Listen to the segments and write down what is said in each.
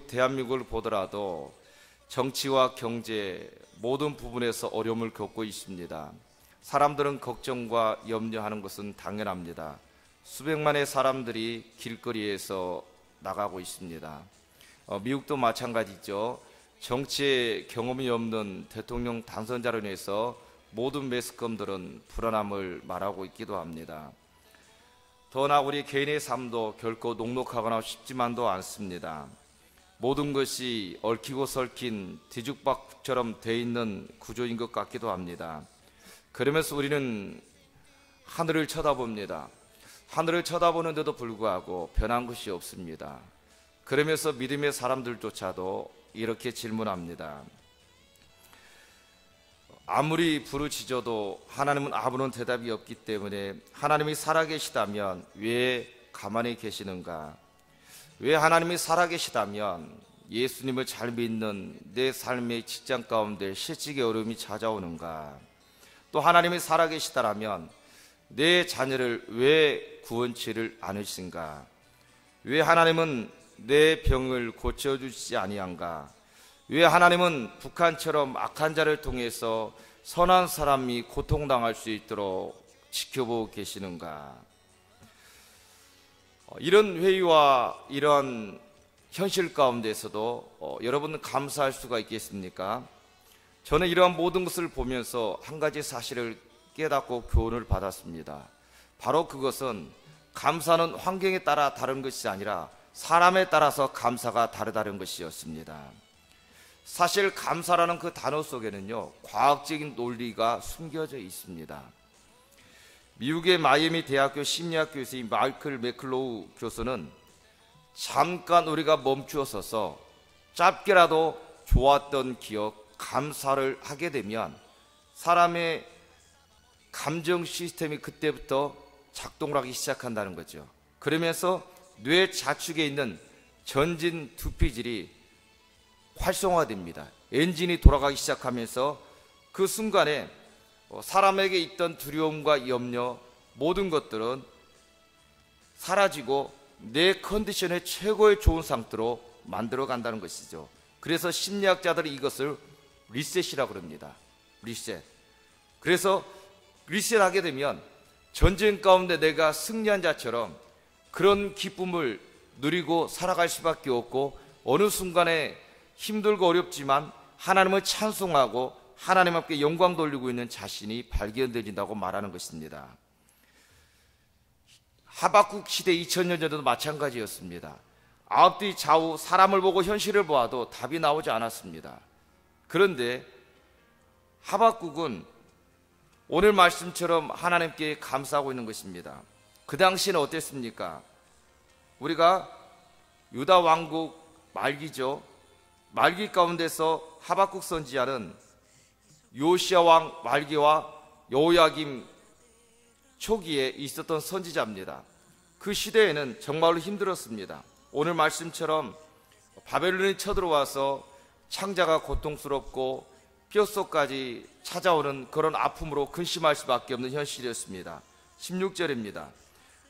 대한민국을 보더라도 정치와 경제 모든 부분에서 어려움을 겪고 있습니다. 사람들은 걱정과 염려하는 것은 당연합니다. 수백만의 사람들이 길거리에서 나가고 있습니다. 미국도 마찬가지죠. 정치에 경험이 없는 대통령 당선자로 인해서 모든 매스컴들은 불안함을 말하고 있기도 합니다. 더나 우리 개인의 삶도 결코 녹록하거나 쉽지만도 않습니다. 모든 것이 얽히고 설킨 뒤죽박죽처럼 돼 있는 구조인 것 같기도 합니다. 그러면서 우리는 하늘을 쳐다봅니다. 하늘을 쳐다보는데도 불구하고 변한 것이 없습니다. 그러면서 믿음의 사람들조차도 이렇게 질문합니다. 아무리 부르짖어도 하나님은 아무런 대답이 없기 때문에 하나님이 살아계시다면 왜 가만히 계시는가? 왜 하나님이 살아계시다면 예수님을 잘 믿는 내 삶의 직장 가운데 실직의 어려움이 찾아오는가? 또 하나님이 살아계시다면 내 자녀를 왜 구원치를 않으신가? 왜 하나님은 내 병을 고쳐주시지 아니한가? 왜 하나님은 북한처럼 악한 자를 통해서 선한 사람이 고통당할 수 있도록 지켜보고 계시는가? 이런 회의와 이런 현실 가운데서도 여러분은 감사할 수가 있겠습니까? 저는 이러한 모든 것을 보면서 한 가지 사실을 깨닫고 교훈을 받았습니다. 바로 그것은 감사는 환경에 따라 다른 것이 아니라 사람에 따라서 감사가 다르다는 것이었습니다. 사실 감사라는 그 단어 속에는요, 과학적인 논리가 숨겨져 있습니다. 미국의 마이애미 대학교 심리학 교수인 마이클 매클로우 교수는 잠깐 우리가 멈추어 서서 짧게라도 좋았던 기억, 감사를 하게 되면 사람의 감정 시스템이 그때부터 작동을 하기 시작한다는 거죠. 그러면서 뇌 좌측에 있는 전진 두피질이 활성화됩니다. 엔진이 돌아가기 시작하면서 그 순간에 사람에게 있던 두려움과 염려 모든 것들은 사라지고 내 컨디션의 최고의 좋은 상태로 만들어 간다는 것이죠. 그래서 심리학자들이 이것을 리셋이라고 합니다. 리셋. 그래서 리셋하게 되면 전쟁 가운데 내가 승리한 자처럼 그런 기쁨을 누리고 살아갈 수밖에 없고 어느 순간에 힘들고 어렵지만 하나님을 찬송하고 하나님 앞에 영광 돌리고 있는 자신이 발견되진다고 말하는 것입니다. 하박국 시대 2000년 전에도 마찬가지였습니다. 앞뒤 좌우 사람을 보고 현실을 보아도 답이 나오지 않았습니다. 그런데 하박국은 오늘 말씀처럼 하나님께 감사하고 있는 것입니다. 그 당시에는 어땠습니까? 우리가 유다 왕국 말기죠. 말기 가운데서 하박국 선지자는 요시야 왕 말기와 여호야김 초기에 있었던 선지자입니다. 그 시대에는 정말로 힘들었습니다. 오늘 말씀처럼 바벨론이 쳐들어와서 창자가 고통스럽고 뼛속까지 찾아오는 그런 아픔으로 근심할 수밖에 없는 현실이었습니다. 16절입니다.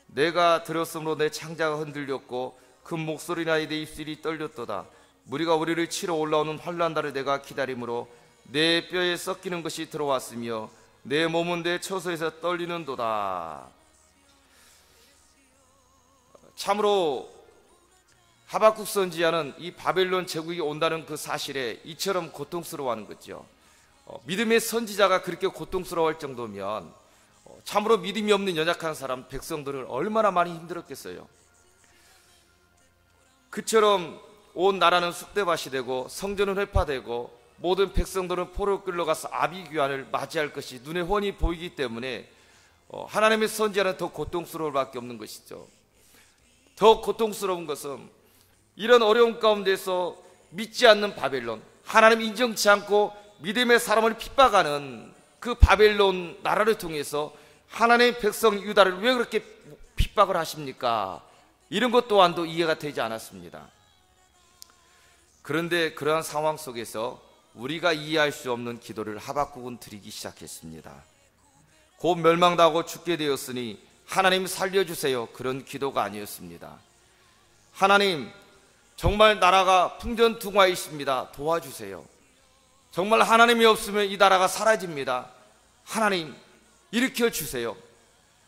내가 들었으므로 내 창자가 흔들렸고 그 목소리나 내 입술이 떨렸도다. 무리가 우리를 치러 올라오는 환난날을 내가 기다림으로 내 뼈에 썩기는 것이 들어왔으며 내 몸은 내 처소에서 떨리는도다. 참으로 하박국 선지자는 이 바벨론 제국이 온다는 그 사실에 이처럼 고통스러워하는 거죠. 믿음의 선지자가 그렇게 고통스러워할 정도면 참으로 믿음이 없는 연약한 사람, 백성들은 얼마나 많이 힘들었겠어요. 그처럼 온 나라는 쑥대밭이 되고 성전은 회파되고 모든 백성들은 포로 끌려가서 아비규환을 맞이할 것이 눈에 훤히 보이기 때문에 하나님의 선지자는 더 고통스러울 밖에 없는 것이죠. 더 고통스러운 것은 이런 어려움 가운데서 믿지 않는 바벨론, 하나님 인정치 않고 믿음의 사람을 핍박하는 그 바벨론 나라를 통해서 하나님의 백성 유다를 왜 그렇게 핍박을 하십니까? 이런 것 또한도 이해가 되지 않았습니다. 그런데 그러한 상황 속에서 우리가 이해할 수 없는 기도를 하박국은 드리기 시작했습니다. 곧 멸망당하고 죽게 되었으니 하나님 살려주세요. 그런 기도가 아니었습니다. 하나님, 정말 나라가 풍전등화에 있습니다. 도와주세요. 정말 하나님이 없으면 이 나라가 사라집니다. 하나님 일으켜 주세요.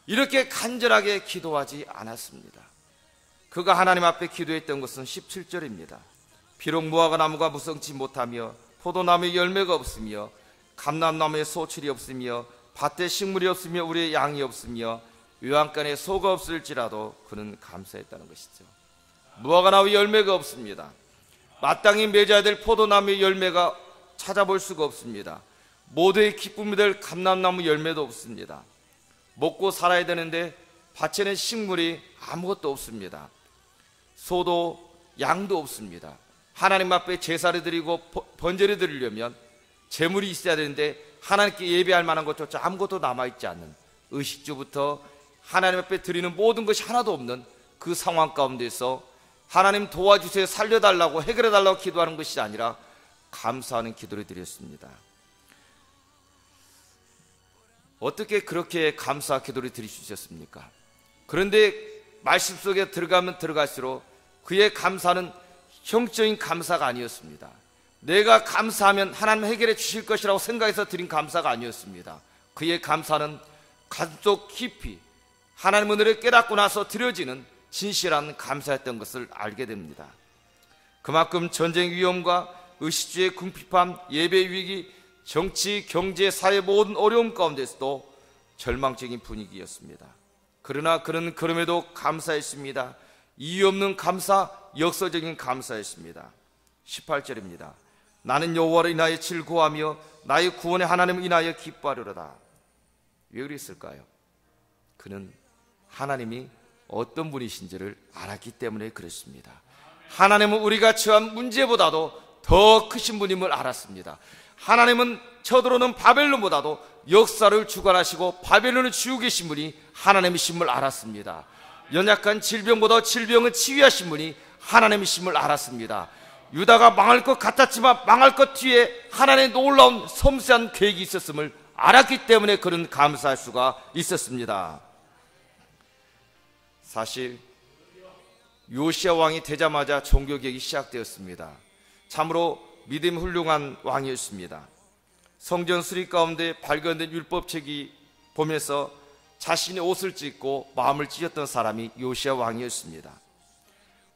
이렇게 간절하게 기도하지 않았습니다. 그가 하나님 앞에 기도했던 것은 17절입니다. 비록 무화과 나무가 무성치 못하며 포도나무에 열매가 없으며 감람나무에 소출이 없으며 밭에 식물이 없으며 우리의 양이 없으며 외양간에 소가 없을지라도 그는 감사했다는 것이죠. 무화과 나무에 열매가 없습니다. 마땅히 맺어야 될 포도나무의 열매가 찾아볼 수가 없습니다. 모두의 기쁨이 될 감람나무 열매도 없습니다. 먹고 살아야 되는데 밭에는 식물이 아무것도 없습니다. 소도 양도 없습니다. 하나님 앞에 제사를 드리고 번제를 드리려면 제물이 있어야 되는데 하나님께 예배할 만한 것조차 아무것도 남아있지 않는, 의식주부터 하나님 앞에 드리는 모든 것이 하나도 없는 그 상황 가운데서 하나님 도와주세요, 살려달라고, 해결해달라고 기도하는 것이 아니라 감사하는 기도를 드렸습니다. 어떻게 그렇게 감사 기도를 드릴 수 있었습니까? 그런데 말씀 속에 들어가면 들어갈수록 그의 감사는 형적인 감사가 아니었습니다. 내가 감사하면 하나님 해결해 주실 것이라고 생각해서 드린 감사가 아니었습니다. 그의 감사는 가슴속 깊이 하나님 은혜를 깨닫고 나서 드려지는 진실한 감사였던 것을 알게 됩니다. 그만큼 전쟁 위험과 의식주의 궁핍함, 예배 위기, 정치, 경제, 사회 모든 어려움 가운데서도 절망적인 분위기였습니다. 그러나 그는 그럼에도 감사했습니다. 이유 없는 감사, 역사적인 감사였습니다. 18절입니다. 나는 여호와를 인하여 즐거워하며 나의 구원의 하나님을 인하여 기뻐하리로다. 왜 그랬을까요? 그는 하나님이 어떤 분이신지를 알았기 때문에 그랬습니다. 하나님은 우리가 처한 문제보다도 더 크신 분임을 알았습니다. 하나님은 쳐들어오는 바벨론보다도 역사를 주관하시고 바벨론을 지우고 계신 분이 하나님이심을 알았습니다. 연약한 질병보다 질병을 치유하신 분이 하나님이심을 알았습니다. 유다가 망할 것 같았지만 망할 것 뒤에 하나님의 놀라운 섬세한 계획이 있었음을 알았기 때문에 그는 감사할 수가 있었습니다. 사실 요시야 왕이 되자마자 종교개혁이 시작되었습니다. 참으로 믿음 훌륭한 왕이었습니다. 성전 수립 가운데 발견된 율법책이 보면서 자신의 옷을 찢고 마음을 찢었던 사람이 요시야 왕이었습니다.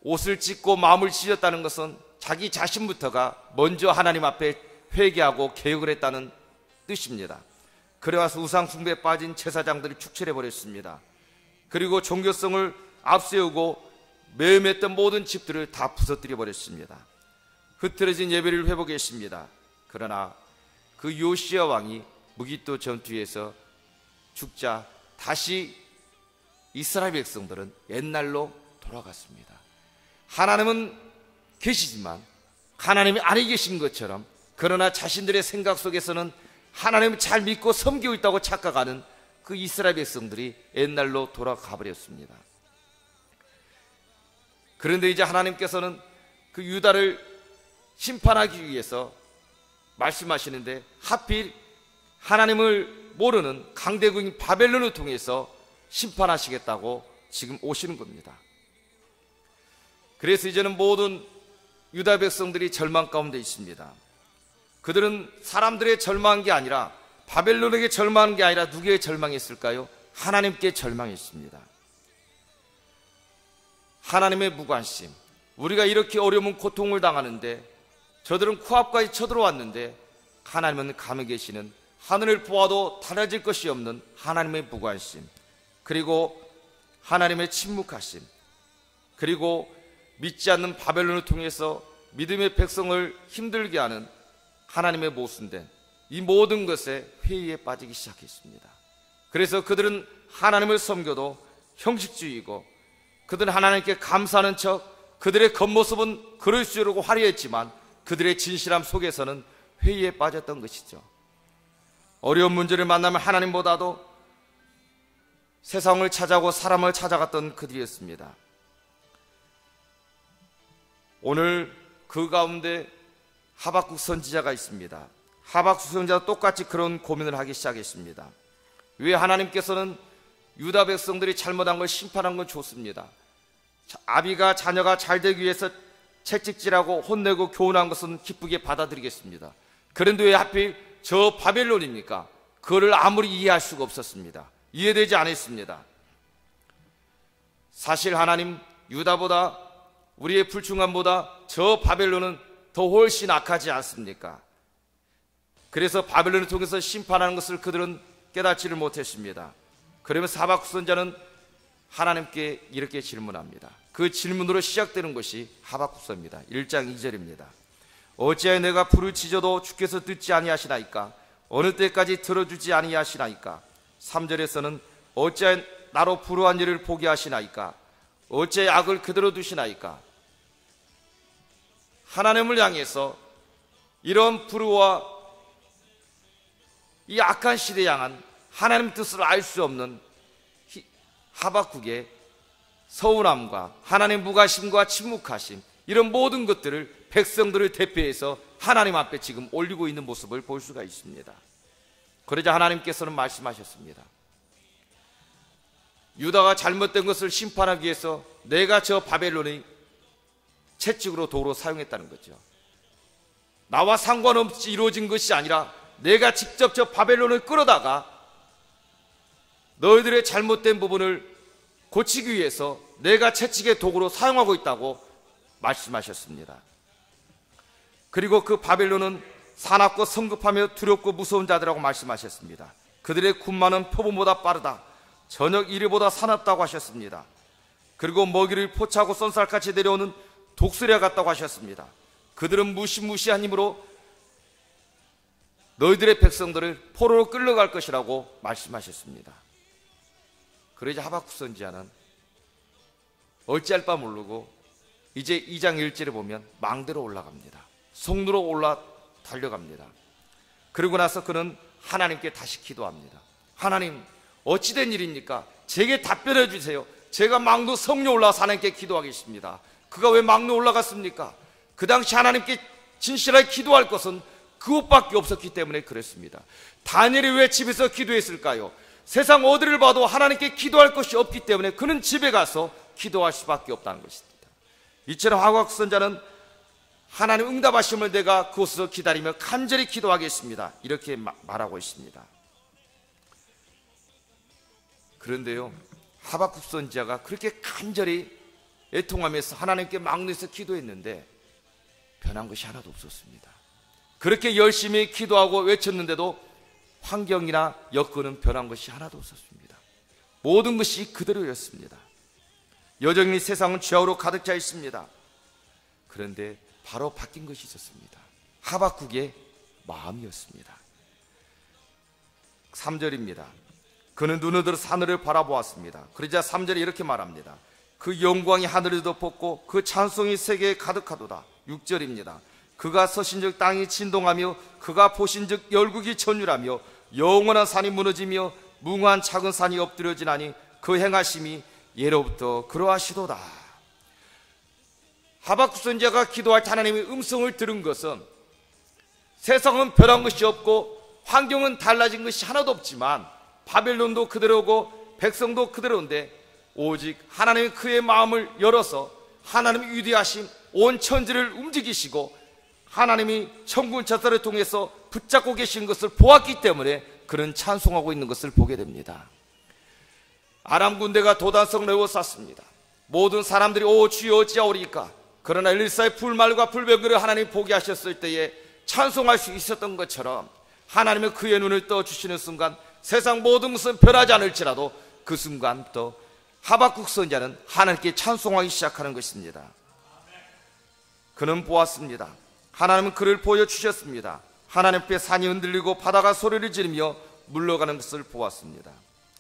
옷을 찢고 마음을 찢었다는 것은 자기 자신부터가 먼저 하나님 앞에 회개하고 개혁을 했다는 뜻입니다. 그래와서 우상 숭배에 빠진 제사장들을 축출해버렸습니다. 그리고 종교성을 앞세우고 매음했던 모든 집들을 다 부서뜨려 버렸습니다. 흐트러진 예배를 회복했습니다. 그러나 그 요시야 왕이 무기또 전투에서 죽자 다시 이스라엘 백성들은 옛날로 돌아갔습니다. 하나님은 계시지만 하나님이 아니 계신 것처럼, 그러나 자신들의 생각 속에서는 하나님을 잘 믿고 섬기고 있다고 착각하는 그 이스라엘 백성들이 옛날로 돌아가 버렸습니다. 그런데 이제 하나님께서는 그 유다를 심판하기 위해서 말씀하시는데 하필 하나님을 모르는 강대국인 바벨론을 통해서 심판하시겠다고 지금 오시는 겁니다. 그래서 이제는 모든 유다 백성들이 절망 가운데 있습니다. 그들은 사람들의 절망한 게 아니라, 바벨론에게 절망한 게 아니라 누구에게 절망했을까요? 하나님께 절망했습니다. 하나님의 무관심. 우리가 이렇게 어려운 고통을 당하는데, 저들은 코앞까지 쳐들어왔는데 하나님은 감에 계시는, 하늘을 보아도 달라질 것이 없는 하나님의 무관심, 그리고 하나님의 침묵하심, 그리고 믿지 않는 바벨론을 통해서 믿음의 백성을 힘들게 하는 하나님의 모순된 이 모든 것에 회의에 빠지기 시작했습니다. 그래서 그들은 하나님을 섬겨도 형식주의고, 그들은 하나님께 감사하는 척, 그들의 겉모습은 그럴수록 화려했지만 그들의 진실함 속에서는 회의에 빠졌던 것이죠. 어려운 문제를 만나면 하나님보다도 세상을 찾아오고 사람을 찾아갔던 그들이었습니다. 오늘 그 가운데 하박국 선지자가 있습니다. 하박국 선지자도 똑같이 그런 고민을 하기 시작했습니다. 왜 하나님께서는 유다 백성들이 잘못한 걸 심판한 건 좋습니다. 아비가 자녀가 잘 되기 위해서 채찍질하고 혼내고 교훈한 것은 기쁘게 받아들이겠습니다. 그런데 왜 하필 저 바벨론입니까? 그거를 아무리 이해할 수가 없었습니다. 이해되지 않았습니다. 사실 하나님 유다보다, 우리의 불충함보다 저 바벨론은 더 훨씬 악하지 않습니까? 그래서 바벨론을 통해서 심판하는 것을 그들은 깨닫지를 못했습니다. 그러면서 하박국 선지자는 하나님께 이렇게 질문합니다. 그 질문으로 시작되는 것이 하박국서입니다. 1장 2절입니다. 어찌하여 내가 불을 지져도 주께서 듣지 아니하시나이까? 어느 때까지 들어주지 아니하시나이까? 3절에서는 어찌하여 나로 불우한 일을 보게 하시나이까? 어찌하여 악을 그대로 두시나이까? 하나님을 향해서 이런 불우와 이 악한 시대에 향한 하나님 뜻을 알 수 없는 하박국의 서운함과 하나님 무가심과 침묵하심, 이런 모든 것들을 백성들을 대표해서 하나님 앞에 지금 올리고 있는 모습을 볼 수가 있습니다. 그러자 하나님께서는 말씀하셨습니다. 유다가 잘못된 것을 심판하기 위해서 내가 저 바벨론의 채찍으로 도로 사용했다는 거죠. 나와 상관없이 이루어진 것이 아니라 내가 직접 저 바벨론을 끌어다가 너희들의 잘못된 부분을 고치기 위해서 내가 채찍의 도구로 사용하고 있다고 말씀하셨습니다. 그리고 그 바벨론은 사납고 성급하며 두렵고 무서운 자들이라고 말씀하셨습니다. 그들의 군마는 표범보다 빠르다, 저녁 이리보다 사납다고 하셨습니다. 그리고 먹이를 포차고 쏜살같이 내려오는 독수리와 같다고 하셨습니다. 그들은 무시무시한 힘으로 너희들의 백성들을 포로로 끌려갈 것이라고 말씀하셨습니다. 그러자 하박국 선지자는 어찌할 바 모르고 이제 2장 1절에 보면 망대로 올라갑니다. 성루로 올라 달려갑니다. 그러고 나서 그는 하나님께 다시 기도합니다. 하나님, 어찌된 일입니까? 제게 답변해 주세요. 제가 망루 성로 올라와서 하나님께 기도하겠습니다. 그가 왜 망루 올라갔습니까? 그 당시 하나님께 진실하게 기도할 것은 그것밖에 없었기 때문에 그랬습니다. 다니엘이 왜 집에서 기도했을까요? 세상 어디를 봐도 하나님께 기도할 것이 없기 때문에 그는 집에 가서 기도할 수밖에 없다는 것입니다. 이처럼 하박국 선지자는 하나님 응답하심을 내가 그곳에서 기다리며 간절히 기도하겠습니다, 이렇게 말하고 있습니다. 그런데요, 하박국 선지자가 그렇게 간절히 애통하면서 하나님께 막내서 기도했는데 변한 것이 하나도 없었습니다. 그렇게 열심히 기도하고 외쳤는데도 환경이나 여건은 변한 것이 하나도 없었습니다. 모든 것이 그대로였습니다. 여전히 세상은 죄악으로 가득 차 있습니다. 그런데 바로 바뀐 것이 있었습니다. 하박국의 마음이었습니다. 3절입니다. 그는 눈을 들어 하늘을 바라보았습니다. 그러자 3절에 이렇게 말합니다. 그 영광이 하늘을 덮었고 그 찬송이 세계에 가득하도다. 6절입니다. 그가 서신즉 땅이 진동하며 그가 보신즉 열국이 전율하며 영원한 산이 무너지며 뭉한 작은 산이 엎드려지나니 그 행하심이 예로부터 그러하시도다. 하박국 선지자가 기도할 때 하나님의 음성을 들은 것은 세상은 변한 것이 없고 환경은 달라진 것이 하나도 없지만 바벨론도 그대로고 백성도 그대로인데 오직 하나님이 그의 마음을 열어서 하나님의 위대하심, 온 천지를 움직이시고 하나님이 천군 천사를 통해서 붙잡고 계신 것을 보았기 때문에 그는 찬송하고 있는 것을 보게 됩니다. 아람 군대가 도단성을 에워쌌습니다. 모든 사람들이 오 주여 어찌하오리까? 그러나 엘리사의 불말과 불병거를 하나님이 보게 하셨을 때에 찬송할 수 있었던 것처럼 하나님은 그의 눈을 떠주시는 순간 세상 모든 것은 변하지 않을지라도 그 순간부터 하박국 선지자는 하나님께 찬송하기 시작하는 것입니다. 그는 보았습니다. 하나님은 그를 보여주셨습니다. 하나님 앞에 산이 흔들리고 바다가 소리를 지르며 물러가는 것을 보았습니다.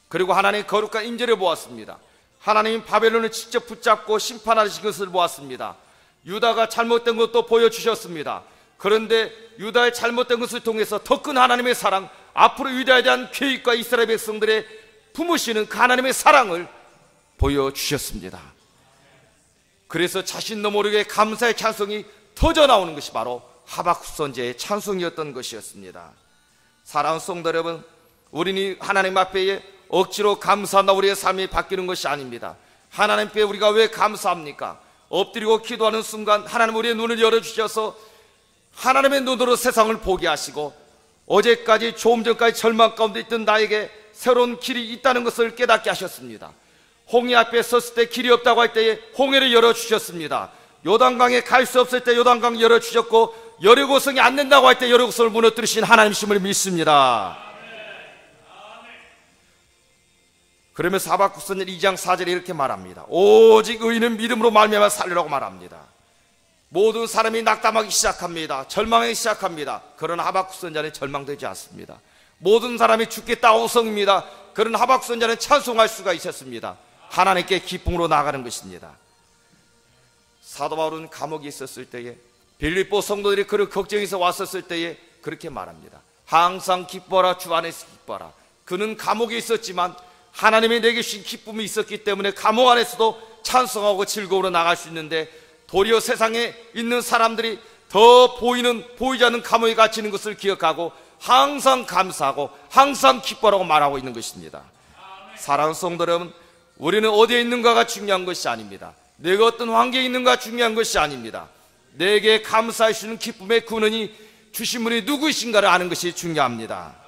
그리고 하나님의 거룩한 인재를 보았습니다. 하나님이 바벨론을 직접 붙잡고 심판하신 것을 보았습니다. 유다가 잘못된 것도 보여주셨습니다. 그런데 유다의 잘못된 것을 통해서 더 큰 하나님의 사랑, 앞으로 유다에 대한 계획과 이스라엘 백성들의 품으시는 그 하나님의 사랑을 보여주셨습니다. 그래서 자신도 모르게 감사의 찬송이 터져 나오는 것이 바로 하박국 선지자의 찬송이었던 것이었습니다. 사랑하는 성도 여러분, 우리는 하나님 앞에 억지로 감사한다 우리의 삶이 바뀌는 것이 아닙니다. 하나님께 우리가 왜 감사합니까? 엎드리고 기도하는 순간 하나님 우리의 눈을 열어주셔서 하나님의 눈으로 세상을 보게 하시고 어제까지 조금 전까지 절망 가운데 있던 나에게 새로운 길이 있다는 것을 깨닫게 하셨습니다. 홍해 앞에 섰을 때 길이 없다고 할 때에 홍해를 열어주셨습니다. 요단강에 갈 수 없을 때 요단강 열어주셨고 여리고성이 안 된다고 할 때 여리고성을 무너뜨리신 하나님이심을 믿습니다. 그러면서 하박국서 2장 4절에 이렇게 말합니다. 오직 의인은 믿음으로 말미암아 살리라고 말합니다. 모든 사람이 낙담하기 시작합니다. 절망하기 시작합니다. 그러나 하박국 선지자는 절망되지 않습니다. 모든 사람이 죽겠다 오성입니다. 그러나 하박국 선지자는 찬송할 수가 있었습니다. 하나님께 기쁨으로 나아가는 것입니다. 사도 바울은 감옥에 있었을 때에 빌립보 성도들이 그를 걱정해서 왔었을 때에 그렇게 말합니다. 항상 기뻐라, 주 안에서 기뻐라. 그는 감옥에 있었지만 하나님이 내게 주신 기쁨이 있었기 때문에 감옥 안에서도 찬송하고 즐거움으로 나갈 수 있는데 도리어 세상에 있는 사람들이 더 보이지 않는 감옥에 갇히는 것을 기억하고 항상 감사하고 항상 기뻐라고 말하고 있는 것입니다. 사랑하는 성도 여러분, 우리는 어디에 있는가가 중요한 것이 아닙니다. 내가 어떤 환경에 있는가 중요한 것이 아닙니다. 내게 감사해 주시는 기쁨의 근원이 주신 분이 누구이신가를 아는 것이 중요합니다.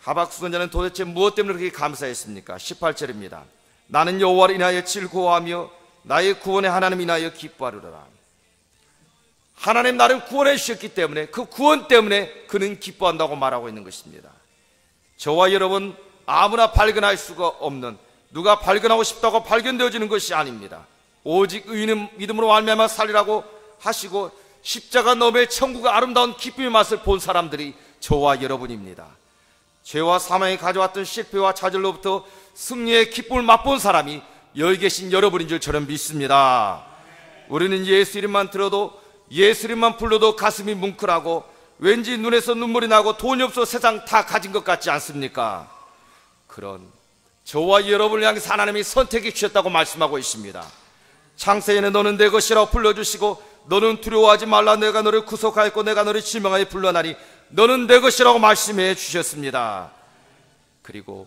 하박국 선지자는 도대체 무엇 때문에 그렇게 감사했습니까? 18절입니다. 나는 여호와를 인하여 즐거워하며 나의 구원의 하나님 인하여 기뻐하리로라. 하나님 나를 구원해 주셨기 때문에 그 구원 때문에 그는 기뻐한다고 말하고 있는 것입니다. 저와 여러분 아무나 발견할 수가 없는, 누가 발견하고 싶다고 발견되어지는 것이 아닙니다. 오직 의인은 믿음으로 말미암아 살리라고 하시고 십자가 너머의 천국의 아름다운 기쁨의 맛을 본 사람들이 저와 여러분입니다. 죄와 사망이 가져왔던 실패와 좌절로부터 승리의 기쁨을 맛본 사람이 여기 계신 여러분인 줄 저는 믿습니다. 우리는 예수 이름만 들어도, 예수 이름만 불러도 가슴이 뭉클하고 왠지 눈에서 눈물이 나고 돈이 없어 세상 다 가진 것 같지 않습니까? 그런 저와 여러분을 향해서 하나님이 선택해 주셨다고 말씀하고 있습니다. 창세에는 너는 내 것이라고 불러주시고 너는 두려워하지 말라, 내가 너를 구속하였고 내가 너를 지명하여 불러나니 너는 내 것이라고 말씀해 주셨습니다. 그리고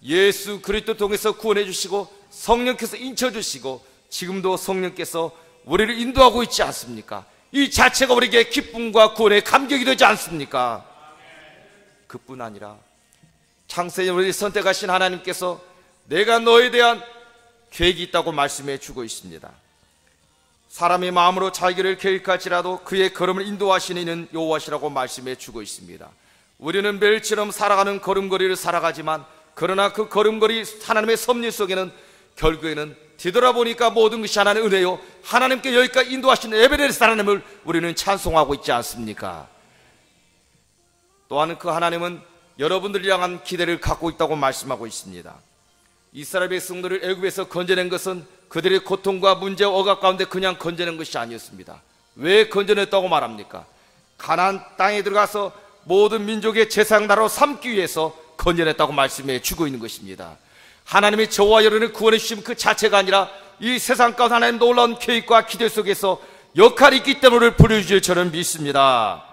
예수 그리스도 통해서 구원해 주시고 성령께서 인쳐 주시고 지금도 성령께서 우리를 인도하고 있지 않습니까? 이 자체가 우리에게 기쁨과 구원의 감격이 되지 않습니까? 그뿐 아니라 창세에 우리를 선택하신 하나님께서 내가 너에 대한 계획이 있다고 말씀해 주고 있습니다. 사람의 마음으로 자기를 계획할지라도 그의 걸음을 인도하시는 이는 여호와시라고 말씀해 주고 있습니다. 우리는 매일처럼 살아가는 걸음걸이를 살아가지만 그러나 그 걸음걸이 하나님의 섭리 속에는 결국에는 뒤돌아보니까 모든 것이 하나님의 은혜요, 하나님께 여기까지 인도하시는 에베네스 하나님을 우리는 찬송하고 있지 않습니까? 또한 그 하나님은 여러분들을 향한 기대를 갖고 있다고 말씀하고 있습니다. 이스라엘 백성들을 애굽에서 건져낸 것은 그들의 고통과 문제와 억압 가운데 그냥 건져낸 것이 아니었습니다. 왜 건져냈다고 말합니까? 가나안 땅에 들어가서 모든 민족의 제사장 나라로 삼기 위해서 건져냈다고 말씀해 주고 있는 것입니다. 하나님이 저와 여러분을 구원해 주신 그 자체가 아니라 이 세상 가운데 하나님 놀라운 계획과 기대 속에서 역할이 있기 때문에 부르짖을 저는 믿습니다.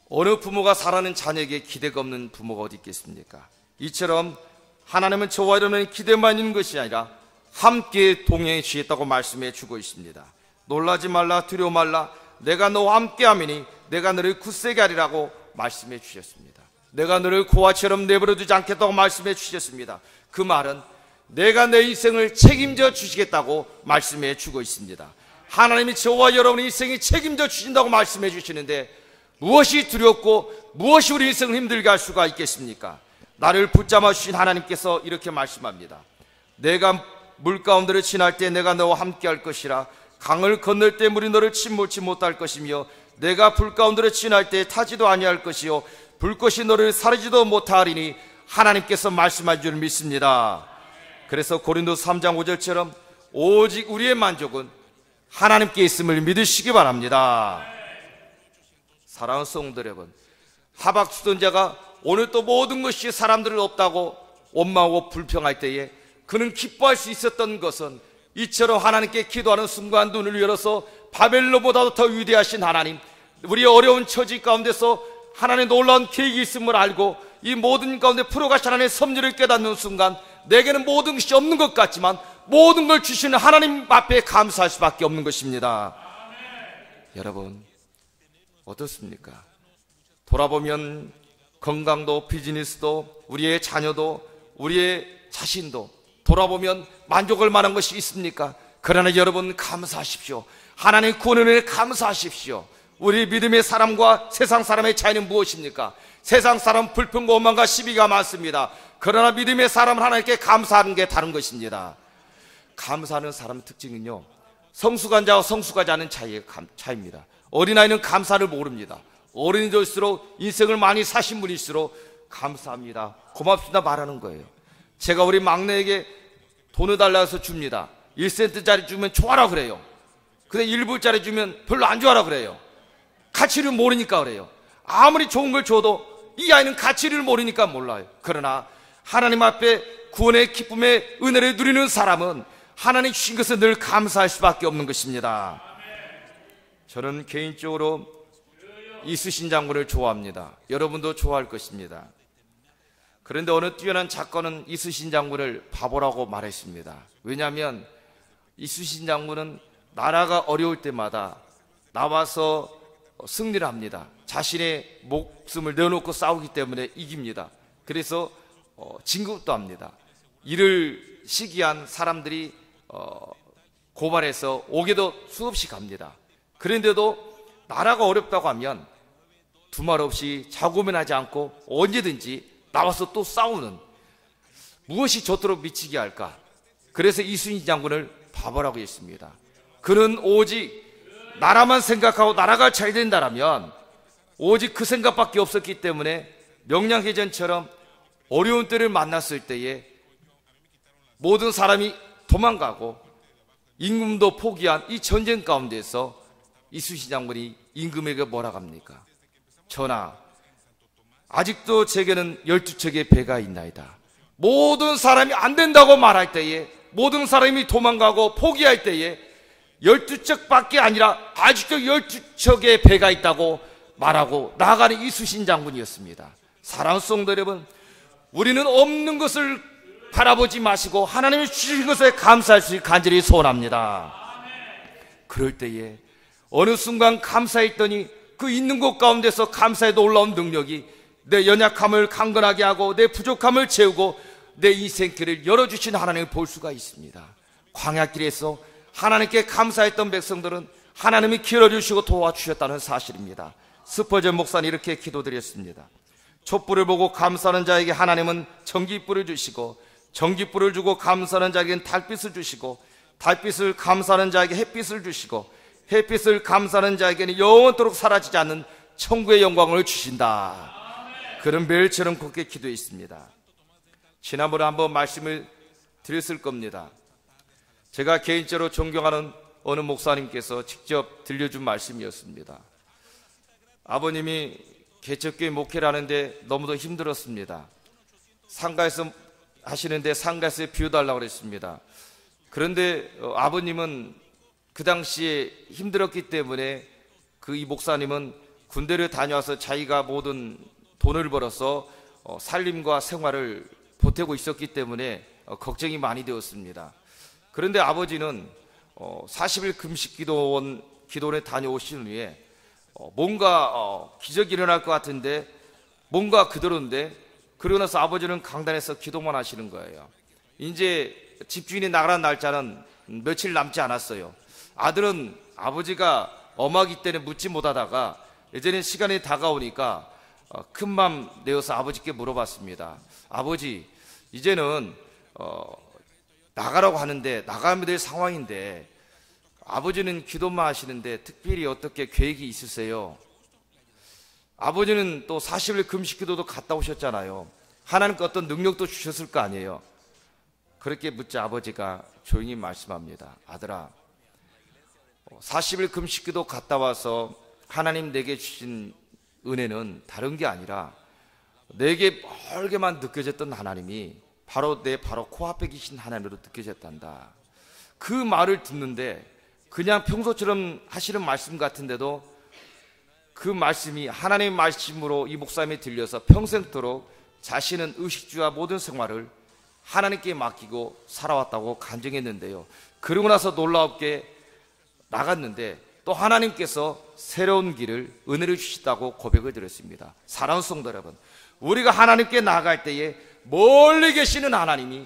어느 부모가 사랑하는 자녀에게 기대가 없는 부모가 어디 있겠습니까? 이처럼 하나님은 저와 여러분의 기대만 있는 것이 아니라 함께 동행해 주겠다고 말씀해 주고 있습니다. 놀라지 말라, 두려워 말라, 내가 너와 함께 하미니 내가 너를 굳세게 하리라고 말씀해 주셨습니다. 내가 너를 고아처럼 내버려 두지 않겠다고 말씀해 주셨습니다. 그 말은 내가 내 인생을 책임져 주시겠다고 말씀해 주고 있습니다. 하나님이 저와 여러분의 인생이 책임져 주신다고 말씀해 주시는데 무엇이 두렵고 무엇이 우리 인생을 힘들게 할 수가 있겠습니까? 나를 붙잡아 주신 하나님께서 이렇게 말씀합니다. 내가 물 가운데를 지날 때 내가 너와 함께 할 것이라, 강을 건널 때 물이 너를 침몰치 못할 것이며 내가 불 가운데를 지날 때 타지도 아니할 것이요 불꽃이 너를 사르지도 못하리니 하나님께서 말씀한 줄 믿습니다. 그래서 고린도서 3장 5절처럼 오직 우리의 만족은 하나님께 있음을 믿으시기 바랍니다. 사랑하는 성도 여러분, 하박국 선지자가 오늘 또 모든 것이 사람들을 없다고 원망하고 불평할 때에 그는 기뻐할 수 있었던 것은 이처럼 하나님께 기도하는 순간 눈을 열어서 바벨론보다도 더 위대하신 하나님, 우리의 어려운 처지 가운데서 하나님의 놀라운 계획이 있음을 알고 이 모든 가운데 풀어가신 하나님의 섭리를 깨닫는 순간 내게는 모든 것이 없는 것 같지만 모든 걸 주시는 하나님 앞에 감사할 수밖에 없는 것입니다. 여러분 어떻습니까? 돌아보면 건강도 비즈니스도 우리의 자녀도 우리의 자신도 돌아보면 만족할 만한 것이 있습니까? 그러나 여러분 감사하십시오. 하나님의 구원에 감사하십시오. 우리 믿음의 사람과 세상 사람의 차이는 무엇입니까? 세상 사람은 불평과 오만과 시비가 많습니다. 그러나 믿음의 사람은 하나님께 감사하는 게 다른 것입니다. 감사하는 사람의 특징은요, 성숙한 자와 성숙하지 않은 차이입니다. 어린아이는 감사를 모릅니다. 어른이 될수록 인생을 많이 사신 분일수록 감사합니다, 고맙습니다 말하는 거예요. 제가 우리 막내에게 돈을 달라고 해서 줍니다. 1센트짜리 주면 좋아라 그래요. 근데 1불짜리 주면 별로 안 좋아라 그래요. 가치를 모르니까 그래요. 아무리 좋은 걸 줘도 이 아이는 가치를 모르니까 몰라요. 그러나 하나님 앞에 구원의 기쁨의 은혜를 누리는 사람은 하나님 주신 것을 늘 감사할 수밖에 없는 것입니다. 저는 개인적으로 이순신 장군을 좋아합니다. 여러분도 좋아할 것입니다. 그런데 어느 뛰어난 작가는 이순신 장군을 바보라고 말했습니다. 왜냐하면 이순신 장군은 나라가 어려울 때마다 나와서 승리를 합니다. 자신의 목숨을 내어놓고 싸우기 때문에 이깁니다. 그래서 진급도 합니다. 이를 시기한 사람들이 고발해서 옥에도 수없이 갑니다. 그런데도 나라가 어렵다고 하면 두말 없이 자고면하지 않고 언제든지 나와서 또 싸우는, 무엇이 저토록 미치게 할까? 그래서 이순신 장군을 바보라고 했습니다. 그는 오직 나라만 생각하고 나라가 잘 된다라면 오직 그 생각밖에 없었기 때문에 명량해전처럼 어려운 때를 만났을 때에 모든 사람이 도망가고 임금도 포기한 이 전쟁 가운데서 이순신 장군이 임금에게 뭐라고 합니까? 전하, 아직도 제게는 12척의 배가 있나이다. 모든 사람이 안 된다고 말할 때에, 모든 사람이 도망가고 포기할 때에 12척밖에 아니라 아직도 12척의 배가 있다고 말하고 나아가는 이순신 장군이었습니다. 사랑하는 성도 여러분, 우리는 없는 것을 바라보지 마시고 하나님이 주신 것에 감사할 수 있게 간절히 소원합니다. 그럴 때에 어느 순간 감사했더니 그 있는 곳 가운데서 감사에도 올라온 능력이 내 연약함을 강건하게 하고 내 부족함을 채우고 내 인생길을 열어주신 하나님을 볼 수가 있습니다. 광야길에서 하나님께 감사했던 백성들은 하나님이 길어주시고 도와주셨다는 사실입니다. 스퍼전 목사는 이렇게 기도드렸습니다. 촛불을 보고 감사하는 자에게 하나님은 전깃불을 주시고, 전깃불을 주고 감사하는 자에게는 달빛을 주시고, 달빛을 감사하는 자에게 햇빛을 주시고, 햇빛을 감사하는 자에게는 영원토록 사라지지 않는 천국의 영광을 주신다. 그런 매일처럼 굳게 기도했습니다. 지난번에 한번 말씀을 드렸을 겁니다. 제가 개인적으로 존경하는 어느 목사님께서 직접 들려준 말씀이었습니다. 아버님이 개척교회 목회를 하는데 너무도 힘들었습니다. 상가에서 하시는데 상가에서 비워달라고 그랬습니다. 그런데 아버님은 그 당시에 힘들었기 때문에 이 목사님은 군대를 다녀와서 자기가 모든 돈을 벌어서 살림과 생활을 보태고 있었기 때문에 걱정이 많이 되었습니다. 그런데 아버지는 40일 금식 기도원에 다녀오신 후에 뭔가 기적이 일어날 것 같은데 뭔가 그대로인데, 그러고 나서 아버지는 강단에서 기도만 하시는 거예요. 이제 집주인이 나가는 날짜는 며칠 남지 않았어요. 아들은 아버지가 엄하기 때문에 묻지 못하다가 예전에 시간이 다가오니까 큰맘 내어서 아버지께 물어봤습니다. 아버지, 이제는 나가라고 하는데 나가면 될 상황인데 아버지는 기도만 하시는데 특별히 어떻게 계획이 있으세요? 아버지는 또 40일 금식 기도도 갔다 오셨잖아요. 하나님께 어떤 능력도 주셨을 거 아니에요. 그렇게 묻자 아버지가 조용히 말씀합니다. 아들아, 40일 금식 기도 갔다 와서 하나님 내게 주신 은혜는 다른 게 아니라 내게 멀게만 느껴졌던 하나님이 바로 내 바로 코앞에 계신 하나님으로 느껴졌단다. 그 말을 듣는데 그냥 평소처럼 하시는 말씀 같은데도 그 말씀이 하나님의 말씀으로 이 목사님이 들려서 평생토록 자신은 의식주와 모든 생활을 하나님께 맡기고 살아왔다고 간증했는데요. 그러고 나서 놀랍게 나갔는데 또 하나님께서 새로운 길을 은혜를 주시다고 고백을 드렸습니다. 사랑하는 성도 여러분, 우리가 하나님께 나아갈 때에 멀리 계시는 하나님이,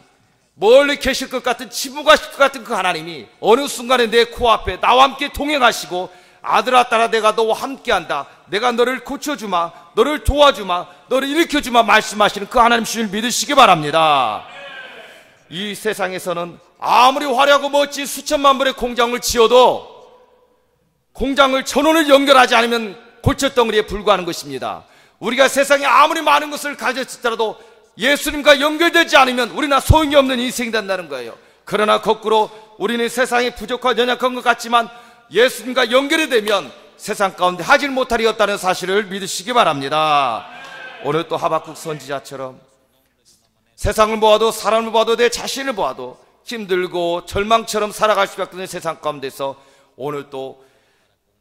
멀리 계실 것 같은, 침묵하실 것 같은 그 하나님이 어느 순간에 내 코앞에 나와 함께 동행하시고, 아들아 딸아 내가 너와 함께한다, 내가 너를 고쳐주마, 너를 도와주마, 너를 일으켜주마 말씀하시는 그 하나님 주를 믿으시기 바랍니다. 이 세상에서는 아무리 화려하고 멋진 수천만 불의 공장을 지어도 공장을 전원을 연결하지 않으면 골칫덩어리에 불과하는 것입니다. 우리가 세상에 아무리 많은 것을 가졌을지라도 예수님과 연결되지 않으면 우리는 소용이 없는 인생이 된다는 거예요. 그러나 거꾸로 우리는 세상에 부족하고 연약한 것 같지만 예수님과 연결이 되면 세상 가운데 하질 못할 이 없다는 사실을 믿으시기 바랍니다. 오늘 또 하박국 선지자처럼 세상을 보아도 사람을 보아도 내 자신을 보아도 힘들고 절망처럼 살아갈 수밖에 없는 세상 가운데서 오늘 또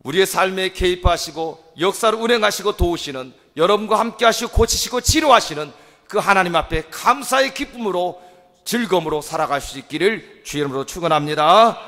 우리의 삶에 개입하시고 역사를 운행하시고 도우시는, 여러분과 함께 하시고 고치시고 치료하시는 그 하나님 앞에 감사의 기쁨으로 즐거움으로 살아갈 수 있기를 주의 이름으로 축원합니다.